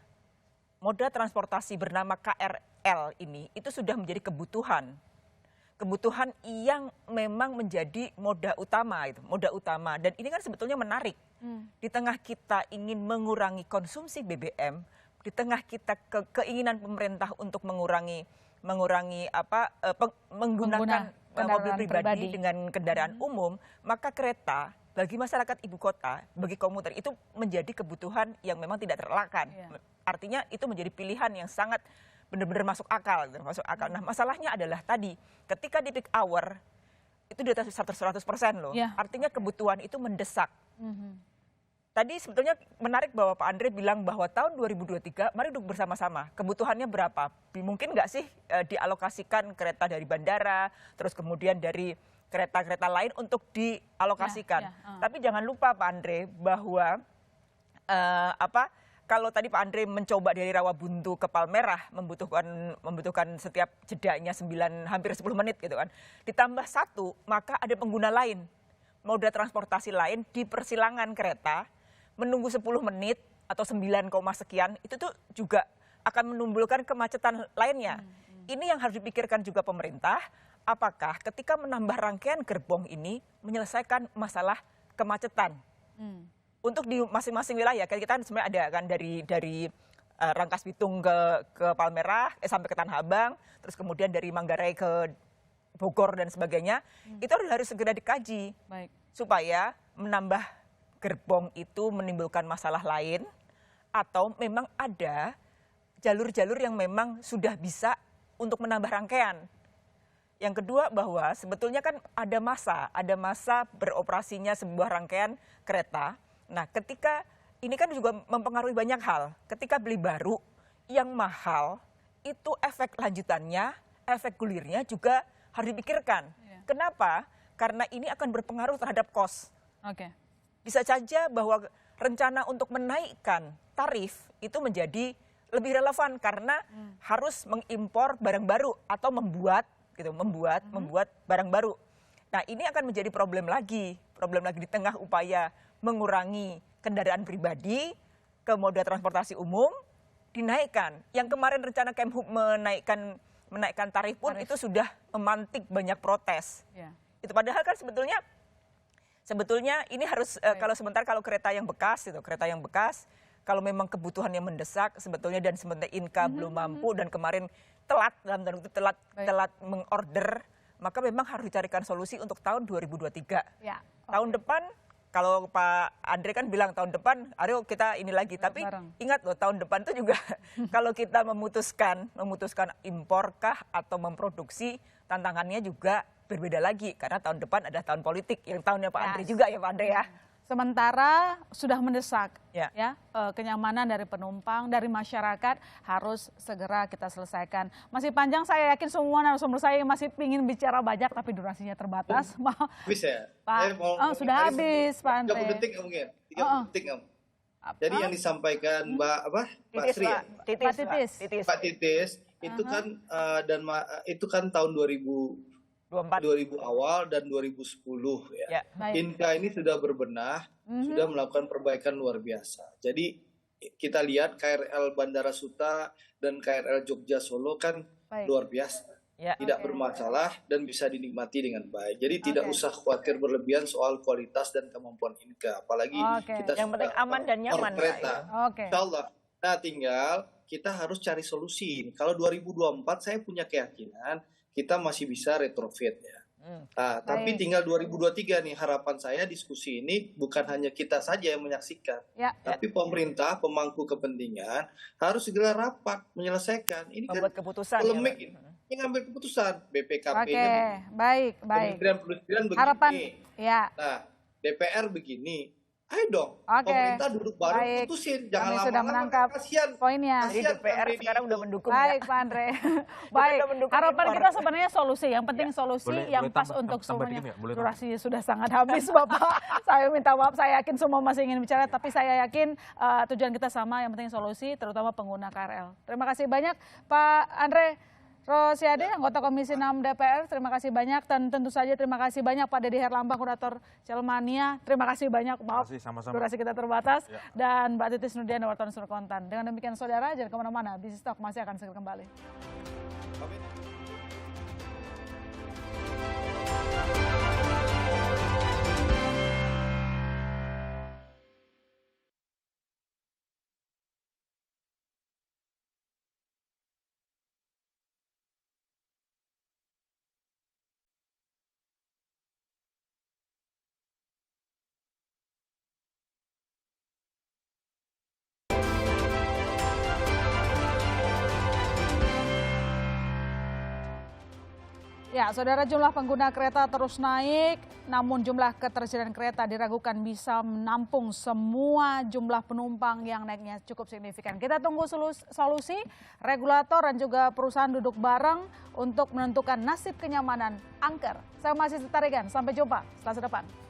moda transportasi bernama KRL ini itu sudah menjadi kebutuhan yang memang menjadi moda utama. Dan ini kan sebetulnya menarik. Di tengah kita ingin mengurangi konsumsi BBM, di tengah kita keinginan pemerintah untuk mengurangi menggunakan mobil pribadi dengan kendaraan umum, maka kereta bagi masyarakat ibu kota, bagi komuter itu menjadi kebutuhan yang memang tidak terelakkan. Artinya itu menjadi pilihan yang sangat benar-benar masuk akal. Nah, masalahnya adalah tadi ketika di peak hour itu di atas 100% loh. Artinya kebutuhan itu mendesak. Tadi sebetulnya menarik bahwa Pak Andre bilang bahwa tahun 2023 mari duduk bersama-sama. Kebutuhannya berapa? Mungkin nggak sih dialokasikan kereta dari bandara, terus kemudian dari kereta-kereta lain untuk dialokasikan. Tapi jangan lupa Pak Andre bahwa kalau tadi Pak Andre mencoba dari Rawabuntu ke Palmerah membutuhkan setiap jedanya hampir 10 menit gitu kan. Ditambah 1, maka ada pengguna lain, moda transportasi lain di persilangan kereta menunggu 10 menit atau 9, sekian, itu tuh juga akan menimbulkan kemacetan lainnya. Ini yang harus dipikirkan juga pemerintah, apakah ketika menambah rangkaian gerbong ini menyelesaikan masalah kemacetan. Untuk di masing-masing wilayah, kita sebenarnya ada kan dari Rangkas Bitung ke Palmerah, sampai ke Tanah Abang, terus kemudian dari Manggarai ke Bogor dan sebagainya, itu harus segera dikaji. Baik. Supaya menambah gerbong itu menimbulkan masalah lain, atau memang ada jalur-jalur yang memang sudah bisa untuk menambah rangkaian. Yang kedua bahwa sebetulnya kan ada masa beroperasinya sebuah rangkaian kereta. Nah, ketika ini kan juga mempengaruhi banyak hal. Ketika beli baru yang mahal, itu efek lanjutannya, efek gulirnya juga harus dipikirkan. Kenapa? Karena ini akan berpengaruh terhadap kos. Oke. Bisa saja bahwa rencana untuk menaikkan tarif itu menjadi lebih relevan karena harus mengimpor barang baru atau membuat barang baru. Nah, ini akan menjadi problem lagi di tengah upaya mengurangi kendaraan pribadi ke moda transportasi umum dinaikkan. Yang kemarin rencana Kemhub menaikkan tarif pun itu sudah memantik banyak protes. Ya. Itu padahal kan sebetulnya ini harus kalau kereta yang bekas kalau memang kebutuhannya mendesak sebetulnya dan sebenarnya Inka belum mampu dan kemarin telat mengorder, maka memang harus dicarikan solusi untuk tahun 2023. Ya. Tahun depan kalau Pak Andre kan bilang tahun depan, ayo kita ini lagi. Tapi ingat loh, tahun depan itu juga kalau kita memutuskan impor kah atau memproduksi, tantangannya juga berbeda lagi. Karena tahun depan adalah tahun politik, yang tahunnya Pak Andre juga ya Pak Andre ya. Sementara sudah mendesak ya kenyamanan dari penumpang, dari masyarakat harus segera kita selesaikan. Masih panjang, saya yakin semua narasumber saya masih ingin bicara banyak tapi durasinya terbatas. Bisa. Pak, sudah habis Pak Andre. 30 detik mungkin. 30 detik kamu. Jadi yang disampaikan Mbak Sri ya? Pak Titis itu kan itu kan tahun 2000 awal dan 2010 ya. Inka ini sudah berbenah, sudah melakukan perbaikan luar biasa. Jadi kita lihat KRL Bandara Suta dan KRL Jogja Solo kan luar biasa. Tidak bermasalah dan bisa dinikmati dengan baik. Jadi tidak usah khawatir berlebihan soal kualitas dan kemampuan Inka. Apalagi kita yang penting aman dan nyaman kereta. Insya Allah. Nah, tinggal kita harus cari solusi. Kalau 2024 saya punya keyakinan kita masih bisa retrofit ya. Nah, tapi tinggal 2023 nih, harapan saya diskusi ini bukan hanya kita saja yang menyaksikan, tapi pemerintah, pemangku kepentingan harus segera rapat menyelesaikan. Ini membuat kan keputusan polemik ini ngambil keputusan BPKP-nya. Baik. Kementerian Perindustrian begini. Harapan, Nah, DPR begini. Ayo dong, pemerintah duduk bareng putusin, jangan lama-lama. Sudah menangkap poinnya. Jadi DPR sekarang udah mendukung. Baik, Pak Andre. Baik, harapan kita sebenarnya solusi. Yang penting solusi yang pas untuk semuanya. Durasi sudah sangat habis, Bapak. Saya minta maaf, saya yakin semua masih ingin bicara, tapi saya yakin tujuan kita sama, yang penting solusi, terutama pengguna KRL. Terima kasih banyak, Pak Andre Rosiade, anggota Komisi 6 DPR, terima kasih banyak. Dan tentu saja terima kasih banyak Pak Dedi Herlambang, kurator Celmania. Terima kasih banyak, maaf durasi kita terbatas. Dan Mbak Titis Nurdiana, wartawan Surkontan. Dengan demikian saudara, jangan kemana-mana, Business Talk masih akan segera kembali. Ya, saudara, jumlah pengguna kereta terus naik, namun jumlah ketersediaan kereta diragukan bisa menampung semua jumlah penumpang yang naiknya cukup signifikan. Kita tunggu solusi, regulator dan juga perusahaan duduk bareng untuk menentukan nasib kenyamanan angker. Saya masih Tarigan, sampai jumpa Selasa depan.